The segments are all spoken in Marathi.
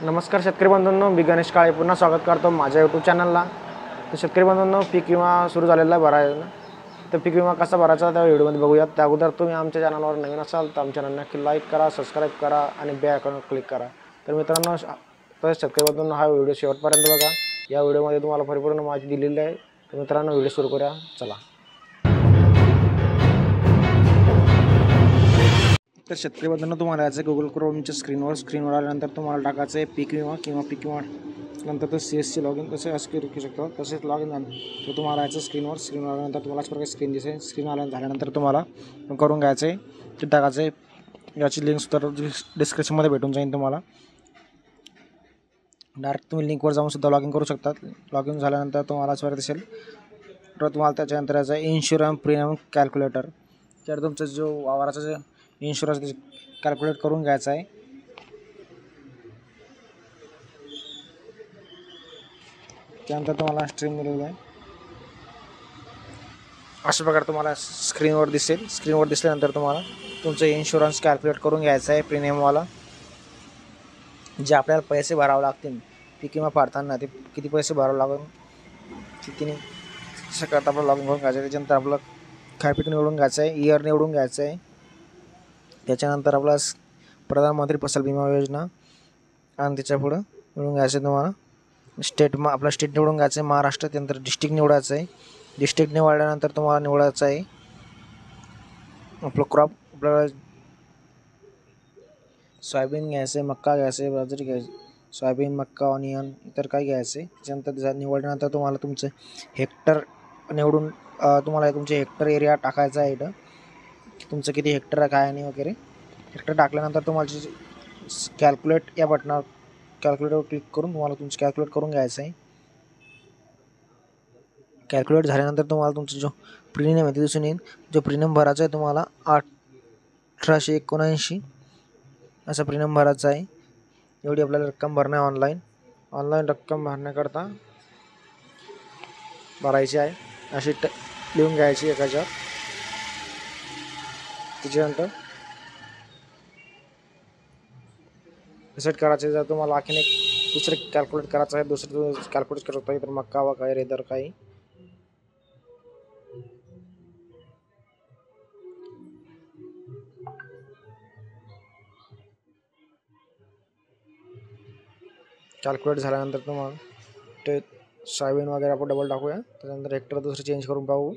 नमस्कार शेतकरी बंधूंनो, मी गणेश काळे पुन्हा स्वागत करतो माझ्या यूट्यूब चॅनलला। तर शेतकरी बंधूंनो, पीक विमा सुरू झालेला आहे भरायला। तर पीक विमा कसा भरायचा त्या व्हिडिओमध्ये बघूयात। त्या अगोदर तुम्ही आमच्या चॅनलवर नवीन असाल तर आमच्या चॅनलला नक्की लाईक करा, सबस्क्राईब करा आणि बेल आयकॉनवर क्लिक करा। तर मित्रांनो, तर शेतकरी बंधूंनो, हा व्हिडिओ शेवटपर्यंत बघा। या व्हिडिओमध्ये तुम्हाला परिपूर्ण माहिती दिलेली आहे। तर मित्रांनो, व्हिडिओ सुरू करूया, चला। तर शेतकरी बंधूंनो, तुम्हाला याचं गुगल क्रोमच्या स्क्रीनवर आल्यानंतर तुम्हाला टाकायचं आहे पीक विमा किंवा पीक विमा, नंतर तर CSC लॉगिन तसे असं करू शकतो। तसेच लॉगिन झालं तर तुम्हाला याचं स्क्रीनवर आल्यानंतर तुम्हाला अशा प्रकारे स्क्रीन दिसेल। स्क्रीन झाल्यानंतर तुम्हाला करून घ्यायचं आहे, ते टाकायचं आहे। याची लिंक तर डिस्क्रिप्शनमध्ये भेटून जाईल तुम्हाला। डायरेक्ट तुम्ही लिंकवर जाऊन सुद्धा लॉगिन करू शकतात। लॉगिन झाल्यानंतर तुम्हाला असं दिसेल, तर तुम्हाला त्याच्यानंतर याचा इन्शुरन्स प्रीमियम कॅल्क्युलेटर, तर तुमचा जो वावराचा जो इन्शुरन्स कॅल्क्युलेट करून घ्यायचा आहे। त्यानंतर तुम्हाला स्ट्रीम मिळेल आहे, अशा प्रकारे तुम्हाला स्क्रीनवर दिसेल। स्क्रीनवर दिसल्यानंतर तुम्हाला तुमचं इन्शुरन्स कॅल्क्युलेट करून घ्यायचं आहे प्रीमियमवाला। जे आपल्याला पैसे भरावे लागतील पीक विमा भरताना, ते किती पैसे भरावे लागेल किती नाही सगळं आपलं लॉगिन करून घ्यायचं आहे। त्याच्यानंतर आपलं खायपीक निवडून घ्यायचं आहे, इयर निवडून घ्यायचं आहे। त्याच्यानंतर आपला प्रधानमंत्री फसल विमा योजना आणि त्याच्या पुढं निवडून घ्यायचं आहे तुम्हाला आपला स्टेट निवडून घ्यायचं आहे महाराष्ट्र। त्यानंतर डिस्ट्रिक्ट निवडायचं आहे। डिस्ट्रिक्ट निवडल्यानंतर तुम्हाला निवडायचं आहे आपलं क्रॉप, आपल्याला सोयाबीन घ्यायचं आहे, मक्का घ्यायचं आहे, बाजरी घ्यायची, सोयाबीन, मक्का, ऑनियन इतर काही घ्यायचं आहे। त्याच्यानंतर निवडल्यानंतर तुम्हाला तुमचं हेक्टर निवडून तुम्हाला तुमचे हेक्टर एरिया टाकायचा आहे। इथं तुमचं किती हेक्टर काय आणि वगैरे हेक्टर टाकल्यानंतर तुम्हाला कॅल्क्युलेट या बटनावर कॅल्क्युलेटरवर क्लिक करून तुम्हाला तुमचं कॅल्क्युलेट करून घ्यायचं आहे। कॅल्क्युलेट झाल्यानंतर तुम्हाला तुमचा जो प्रीमियम आहे ते दिसून येईल। जो प्रीमियम भरायचा आहे तुम्हाला 1879 असा प्रीमियम भरायचा आहे। एवढी आपल्याला रक्कम भरणं आहे। ऑनलाईन रक्कम भरण्याकरता भरायची आहे, अशी लिहून घ्यायची एकाच्या। त्याच्यानंतर रिसेट करायचे। जर तुम्हाला आणखीन एक दुसरं कॅल्क्युलेट करायचं आहे, दुसरं कॅल्क्युलेट करत आहे तर मक्का वगैरे इतर काही कॅल्क्युलेट झाल्यानंतर तुम्हाला ते सोयाबीन वगैरे आपण डबल टाकूया। त्यानंतर हेक्टर दुसरं चेंज करून पाहू।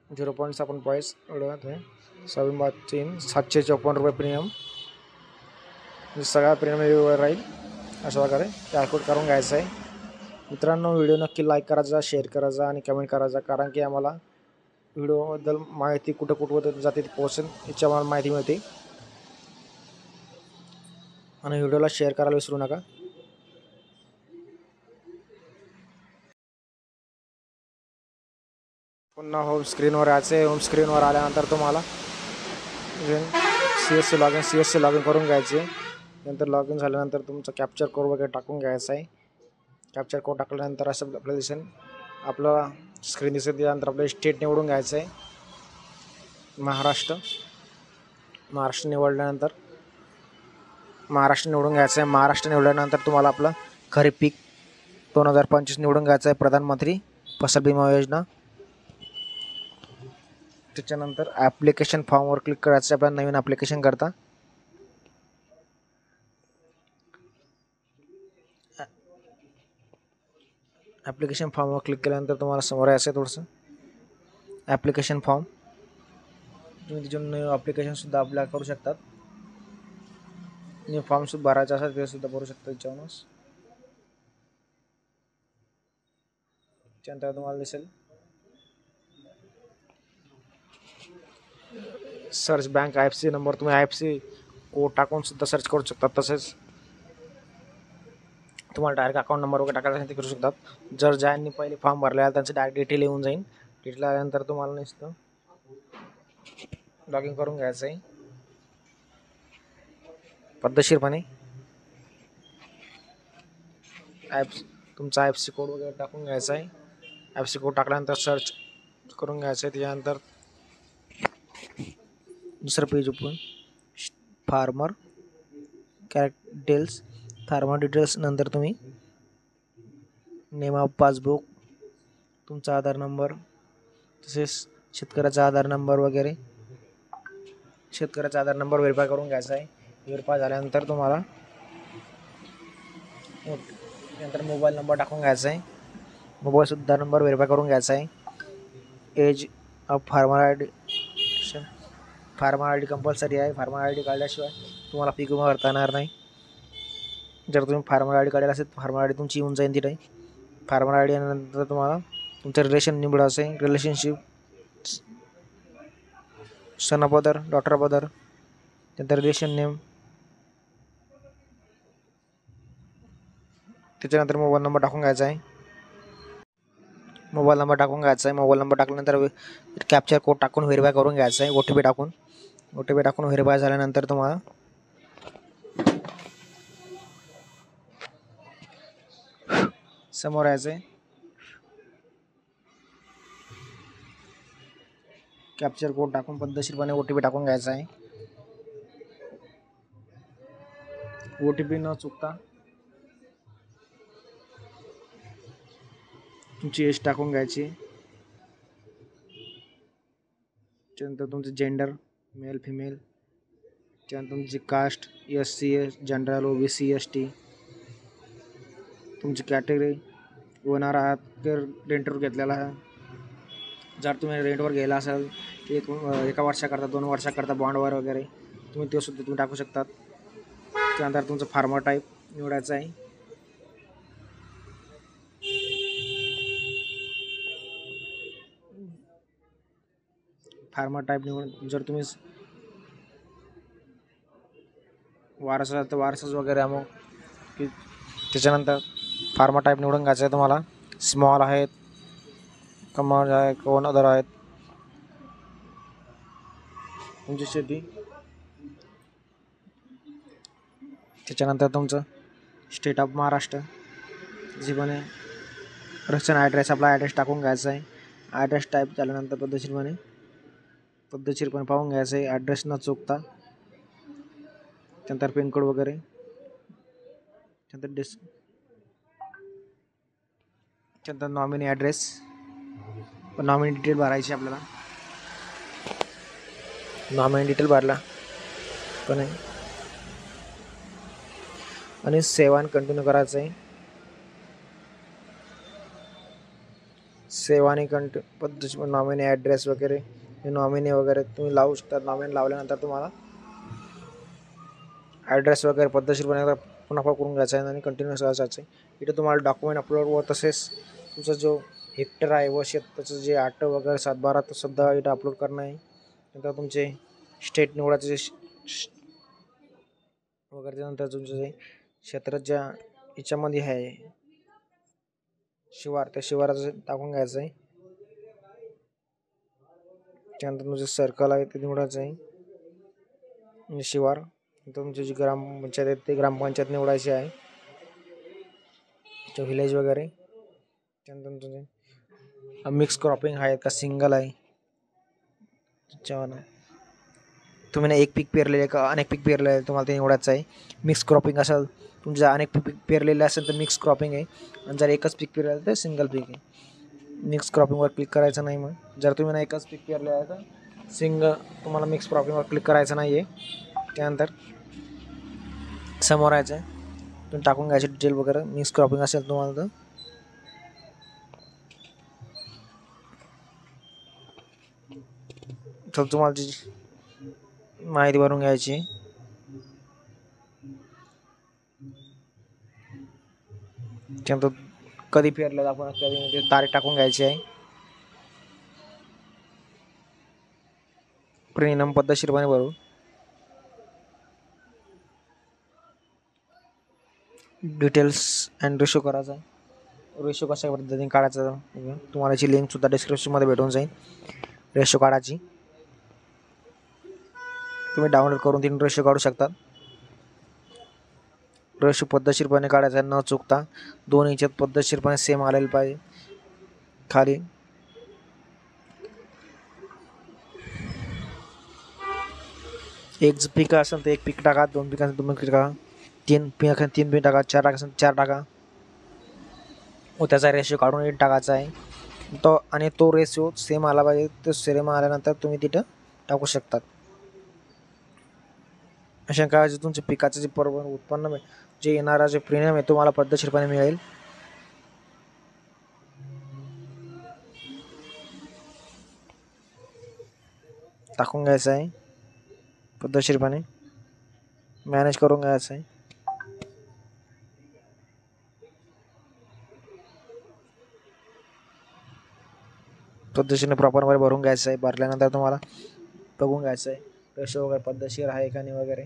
0.56 एवढं सोयाबीन 754 रुपये प्रीमियम, सगळा प्रीमियम वेगवेगळा राहील। अशा प्रकारे कॅल्क्युलेट करून घ्यायचं आहे। मित्रांनो, व्हिडिओ नक्की लाईक करायचा, शेअर करायचा आणि कमेंट करायचा, कारण की आम्हाला व्हिडिओबद्दल माहिती कुठं जाते ती पोहोचेल याची आम्हाला माहिती मिळते। आणि व्हिडिओला शेअर करायला विसरू नका। पुन्हा होम स्क्रीनवर यायचे। होम स्क्रीनवर आल्यानंतर तुम्हाला CSC लॉगिन करून घ्यायचे। नंतर लॉगिन झाल्यानंतर तुमचं कॅप्चर कोड वगैरे टाकून घ्यायचा आहे। कॅप्चर कोड टाकल्यानंतर असं आपल्याला दिसेल, आपला स्क्रीन दिसेल। त्यानंतर आपलं स्टेट निवडून घ्यायचं आहे, महाराष्ट्र निवडल्यानंतर महाराष्ट्र निवडून घ्यायचं आहे। महाराष्ट्र निवडल्यानंतर तुम्हाला आपलं खरीप पीक 2025 निवडून घ्यायचं आहे, प्रधानमंत्री फसल विमा योजना। त्याच्यानंतर ॲप्लिकेशन फॉर्मवर क्लिक करायचं आहे आपल्याला नवीन ॲप्लिकेशन करता। ॲप्लिकेशन फॉर्मवर क्लिक केल्यानंतर तुम्हाला समोर यायचं आहे थोडंसं ॲप्लिकेशन फॉर्म। तुम्ही त्याच्यातून ॲप्लिकेशनसुद्धा अप्लाय करू शकतात। न्यू फॉर्मसुद्धा भरायचा असेल ते सुद्धा भरू शकता त्याच्यावरूनच। त्यानंतर तुम्हाला दिसेल सर्च बँक IFSC नंबर, तुम्ही IFSC कोड टाकून सुद्धा सर्च करू शकतात। तसेच तुम्हाला डायरेक्ट अकाउंट नंबर वगैरे टाकायला ते करू शकतात। जर ज्यांनी पहिले फॉर्म भरले आहे त्यांचं डायरेक्ट डिटेल येऊन जाईल। डिटेल आल्यानंतर तुम्हाला नुसतं लॉगिन करून घ्यायचं आहे पद्धतशीरपणे। तुमचा IFSC कोड वगैरे टाकून घ्यायचा आहे। IFSC कोड टाकल्यानंतर सर्च करून घ्यायचं आहे। त्याच्यानंतर दुसरं page open, farmer details, farmer details, नंतर तुम्ही नेम ऑफ पासबुक, तुमचा आधार नंबर, तसेच शेतकऱ्याचा आधार नंबर वगैरे, शेतकऱ्याचा आधार नंबर व्हेरीफाय करून घ्यायचा आहे. व्हेरीफाय झाल्यानंतर तुम्हाला नंतर मोबाईल नंबर टाकून घ्यायचा आहे. मोबाईलसुद्धा नंबर व्हेरीफाय करून घ्यायचा आहे. Age of farmer I D, farmer I D compulsory आहे. फार्मर आय डी काढल्याशिवाय तुम्हाला पीक विमा भरता येणार नाही. जर तुम्ही फार्मर आय डी काढायला असेल तर फार्मर आय डी तुमची येऊन जाईल तिथे. फार्मर आय डी नंतर तुम्हाला तुमचं रिलेशन निवडायचं आहे. Relationship, son of other, daughter of other, त्यानंतर रिलेशन नेम, त्याच्यानंतर मोबाईल नंबर टाकून घ्यायचा आहे. मोबाईल नंबर टाकून घ्यायचा आहे. मोबाईल नंबर टाकल्यानंतर कॅप्चर कोड टाकून व्हेरीफाय करून घ्यायचा आहे. OTP टाकून व्हेरीफाय झाल्यानंतर तुम्हाला समोर यायचं आहे. कॅप्चर कोड टाकून पद्धतशीरपणे OTP टाकून घ्यायचा आहे. OTP न चुकता तुमची एज टाकून घ्यायची. त्यानंतर तुमचं जेंडर, मेल फिमेल, त्यानंतर तुमची caste, SC general, OBC ST, तुमची कॅटेगरी, ओनर आहात तर रेंटवर घेतलेला आहे. जर तुम्ही रेंटवर घ्यायला असाल एका वर्षाकरता, 2 वर्षाकरता बॉन्डवर वगैरे, तुम्ही ते सुद्धा तुम्ही टाकू शकतात. त्यानंतर तुमचं फार्मर टाईप निवडायचं आहे. फार्मर टाईप निवडून जर तुम्ही वारसा तर वारसाच वगैरे मग की त्याच्यानंतर फार्मर टाईप निवडून घ्यायचं आहे तुम्हाला. स्मॉल आहेत, कमर्स आहे, कोण अदर आहेत, तुमची शेती. त्याच्यानंतर तुमचं स्टेट ऑफ महाराष्ट्र, जीवन रक्षण ॲड्रेस, आपला ॲड्रेस टाकून घ्यायचा आहे. ॲड्रेस टाईप झाल्यानंतर पद्धतशीरपणे पाहून घ्यायचं आहे ॲड्रेस न चुकता. त्यानंतर पिनकोड वगैरे, त्यानंतर नॉमिनी ॲड्रेस, नॉमिनी डिटेल भरायची आपल्याला. नॉमिनी डिटेल भरला पण आहे आणि सेव्ह आणि कंटिन्यू करायचं आहे. सेव्ह आणि पद्धतशीर नॉमिनी ॲड्रेस वगैरे, हे नॉमिनी वगैरे तुम्ही लावू शकता. नॉमिनी लावल्यानंतर तुम्हाला ॲड्रेस वगैरे पद्धतशीरपणे पुन्हा करून घ्यायचा आहे आणि कंटिन्यू करायचं आहे. इथे तुम्हाला डॉक्युमेंट अपलोड व तसेच तुमचं जो हेक्टर आहे व शेताचं जे आट वगैरे 7/12 तर सुद्धा इथं अपलोड करणं आहे. नंतर तुमचे स्टेट निवडायचे वगैरे. त्यानंतर तुमचं जे क्षेत्राच्या याच्यामध्ये आहे शिवार, त्या शिवाराचं टाकून घ्यायचं आहे. त्यानंतर तुमचं सर्कल आहे ते निवडायचं आहे म्हणजे शिवार. तुमची जी ग्रामपंचायत आहे ते ग्रामपंचायत निवडायची आहे, तो व्हिलेज वगैरे. त्यानंतर तुमचे मिक्स क्रॉपिंग आहे का सिंगल आहे, त्याच्यावर तुम्ही एक पीक पेरलेले का अनेक पीक पेरले आहे तुम्हाला ते निवडायचं आहे. मिक्स क्रॉपिंग असेल, तुमचे अनेक पीक पेरलेले असेल तर मिक्स क्रॉपिंग आहे, आणि जर एकच पीक पेरलेलं तर सिंगल पीक आहे. मिक्स क्रॉपिंगवर क्लिक करायचं नाही. मग जर तुम्ही एकच पीक पेरले आहे तर तुम्हाला मिक्स क्रॉपिंगवर क्लिक करायचं नाही आहे. त्यानंतर समोर यायचं आहे, तुम्ही टाकून घ्यायचे डिटेल वगैरे. मिक्स क्रॉपिंग असेल तुम्हाला तर तुम्हाला जी माहिती भरून घ्यायची. त्यानंतर कधी पेरलं आपण कधी तारीख टाकून घ्यायची आहे. प्रीमियम पद्धतशीरपणे भरू. डिटेल्स अँड रेशो करायचा आहे. रेशो कशा पद्धतीने काढायचा तुम्हाला याची लिंकसुद्धा डिस्क्रिप्शनमध्ये भेटून जाईल. रेशो काढायची तुम्ही डाउनलोड करून 3 रेशो काढू शकतात. रेशो पद्धतशीरपणे काढायचा न चुकता. 2 याच्यात पद्धतशीरपणे सेम आलेलं पाहिजे. खाली एक पीक असेल तर एक पीक टाका, 2 पिकांचं 2 पीक टाका. तीन पिन टाका, 4 टाका असेल 4 टाका व त्याचा रेशो काढून 8 टाकायचा आहे तो, आणि तो रेशो सेम आला पाहिजे. तो सेम आल्यानंतर तुम्ही तिथं टाकू शकतात. अशा काय तुमच्या पिकाचं जे बरोबर उत्पन्न जे येणारा जे प्रीमियम आहे तुम्हाला पद्धतशीरपणे मिळेल. टाकून घ्यायचं आहे, पद्धतशीरपणे मॅनेज करून घ्यायचं आहे. पद्धतशीरने प्रॉपरमध्ये भरून घ्यायचं आहे. भरल्यानंतर तुम्हाला बघून घ्यायचं आहे रेशो वगैरे पद्धतशीर आहे का नाही वगैरे.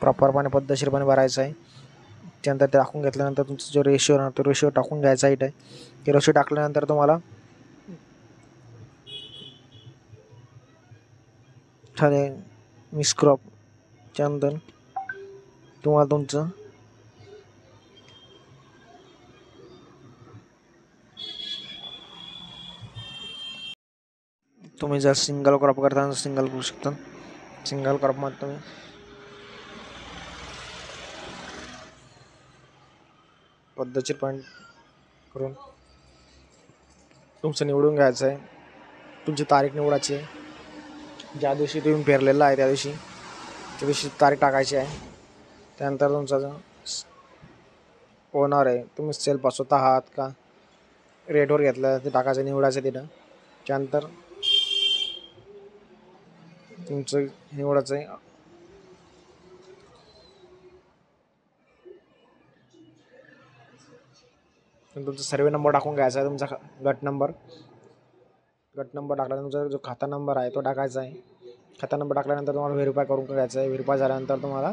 प्रॉपरपणे पद्धतशीरपणे भरायचं आहे. त्यानंतर ते टाकून घेतल्यानंतर तुमचा जो रेशो राहतो तो रेशो टाकून घ्यायचा आहे. ते रेशो टाकल्यानंतर तुम्हाला झाले मिक्स क्रॉप. त्यानंतर तुम्हाला तुमचं तुम्ही जर सिंगल क्रॉप करता सिंगल करू शकता. सिंगल क्रॉपमध्ये तुम्ही पद्धतशीरपणे करून तुमचं निवडून घ्यायचं आहे. तुमची तारीख निवडायची आहे. ज्या दिवशी तुम्ही पेरलेला आहे त्या दिवशी तारीख टाकायची आहे. त्यानंतर तुमचा जो ओनर आहे तुम्ही सेल स्वतः आहात का रेटवर घेतलं ते टाकायचं, निवडायचं तिथं. त्यानंतर तुमचं निवडायचं आहे. तुमचा सर्वे नंबर टाकून घ्यायचा आहे. तुमचा गट नंबर टाकल्यानंतर तुमचा जो खाता नंबर आहे तो टाकायचा आहे. खाता नंबर टाकल्यानंतर तुम्हाला व्हेरीफाय करून घ्यायचं आहे. व्हेरीफाय झाल्यानंतर तुम्हाला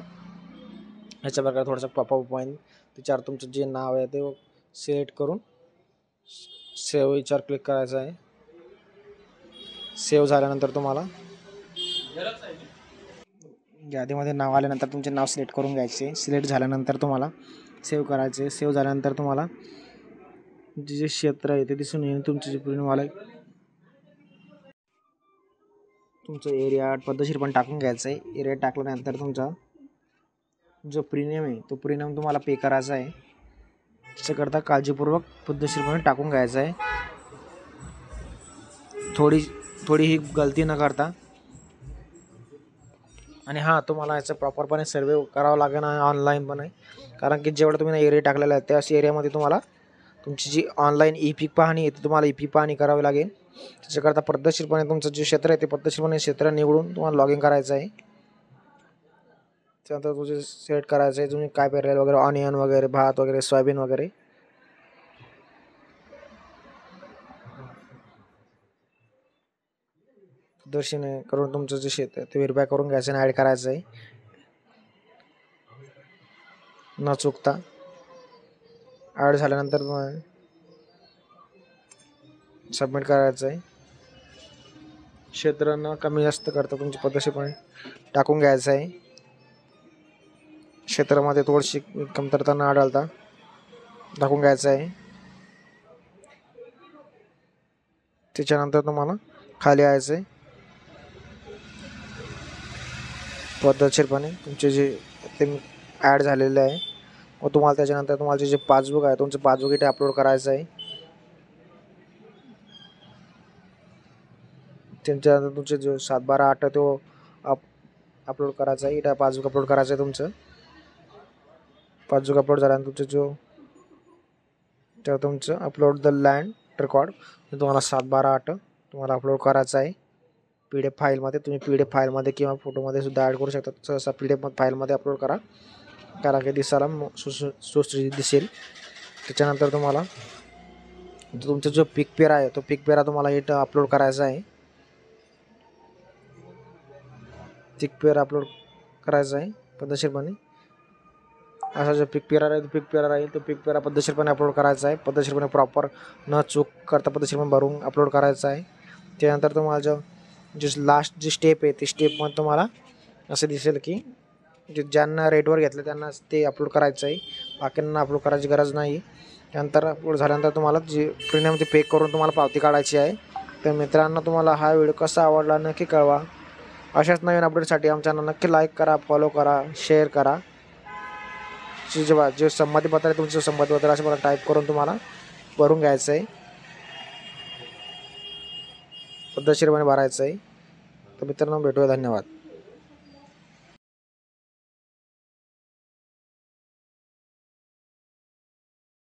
ह्याच्या प्रकारे थोडंसं पॉपअप पॉईंट त्याच्यावर तुमचं जे नाव आहे ते सिलेक्ट करून सेव्ह याच्यावर क्लिक करायचं आहे. सेव्ह झाल्यानंतर तुम्हाला यादीमध्ये नाव आल्यानंतर तुमचे नाव सिलेक्ट करून घ्यायचे. सिलेक्ट झाल्यानंतर तुम्हाला सेव्ह करायचे. सेव्ह झाल्यानंतर तुम्हाला जे क्षेत्र आहे ते दिसून येईल. तुमचे जे प्रीमियमवाला तुमचं एरिया पद्धतशीरपणे टाकून घ्यायचं आहे. एरिया टाकल्यानंतर तुमचा जो प्रीमियम आहे तो प्रीमियम तुम्हाला पे करायचा आहे. त्याच्याकरता काळजीपूर्वक पद्धतशीरपणे टाकून घ्यायचं आहे. थोडी ही गलती न करता. आणि हां, तुम्हाला याचं प्रॉपरपणे सर्वे करावं लागेल ऑनलाईन पण आहे. कारण की जेवढं तुम्ही एरिया टाकलेला आहे त्याच एरियामध्ये तुम्हाला तुमची जी ऑनलाईन ई पीक पाहणी आहे ती तुम्हाला ई पीक पाहणी करावी लागेल. त्याच्याकरता पद्धतशीरपणे तुमचं जे क्षेत्र आहे ते पद्धतशीरपणे क्षेत्र निवडून तुम्हाला लॉग इन करायचं आहे. त्यानंतर तुझे सिलेक्ट करायचं आहे तुम्ही काय पेरलेलं वगैरे, ऑनियन वगैरे, भात वगैरे, सोयाबीन वगैरे. दर्शने करून तुमचं जे शेत आहे ते व्हेरीफाय करून घ्यायचं आणि ॲड करायचं आहे न चुकता. ॲड झाल्यानंतर सबमिट करायचं आहे. क्षेत्र न कमी जास्त करता तुमची पद्धतशीरपणे टाकून घ्यायचं आहे. क्षेत्रामध्ये थोडीशी कमतरता न आढळता टाकून घ्यायचं आहे. त्याच्यानंतर तुम्हाला खाली यायचं आहे. पद्धतशीरपणे तुमचे जे ते ॲड झालेले आहे व तुम्हाला त्याच्यानंतर तुम्हाला जे पासबुक आहे तुमचं पासबुक इथे अपलोड करायचं आहे. त्याच्यानंतर तुमचे जो 7/12/8 तो अपलोड करायचा आहे. इथं पासबुक अपलोड करायचं आहे. तुमचं पासबुक अपलोड झाल्यानंतर तुमचं अपलोड द लँड रेकॉर्ड तुम्हाला 7/12/8 तुम्हाला अपलोड करायचं आहे. PDF फाईलमध्ये तुम्ही PDF फाईलमध्ये किंवा फोटोमध्ये सुद्धा ॲड करू शकता. सहसा PDF फाईलमध्ये अपलोड करा कारण की दिसायला सुस्थितीत दिसेल. त्याच्यानंतर तुम्हाला तुमचा जो पीक पेरा आहे तो पीक पेरा तुम्हाला इथं अपलोड करायचा आहे. पीक पेरा अपलोड करायचा आहे पद्धतशीरपणे. असा जो पीक पेरा राहील तो पीक पेरा राहील तो पीक पेरा पद्धतशीरपणे अपलोड करायचा आहे. पद्धतशीरपणे प्रॉपर न चूक करता पद्धतशीरपणे भरून अपलोड करायचा आहे. त्यानंतर तुम्हाला जे लास्ट जी स्टेप आहे ती स्टेपमध्ये तुम्हाला असं दिसेल की ज्यांना रेटवर घेतलं त्यांना ते अपलोड करायचं आहे. बाकींना अपलोड करायची गरज नाही. त्यानंतर अपलोड झाल्यानंतर तुम्हाला जे प्रीमियम ते पे करून तुम्हाला पावती काढायची आहे. तर मित्रांनो, तुम्हाला हा व्हिडिओ कसा आवडला नक्की कळवा. अशाच नवीन अपडेटसाठी आमच्या चॅनल नक्की लाईक करा, फॉलो करा, शेअर करा. जे संमतीपत्र आहे तुमचं संमतीपत्र असं मला टाईप करून तुम्हाला भरून घ्यायचं आहे, पद्धतशीरपणे भरायचं आहे. तर मित्रांनो, भेटूया. धन्यवाद.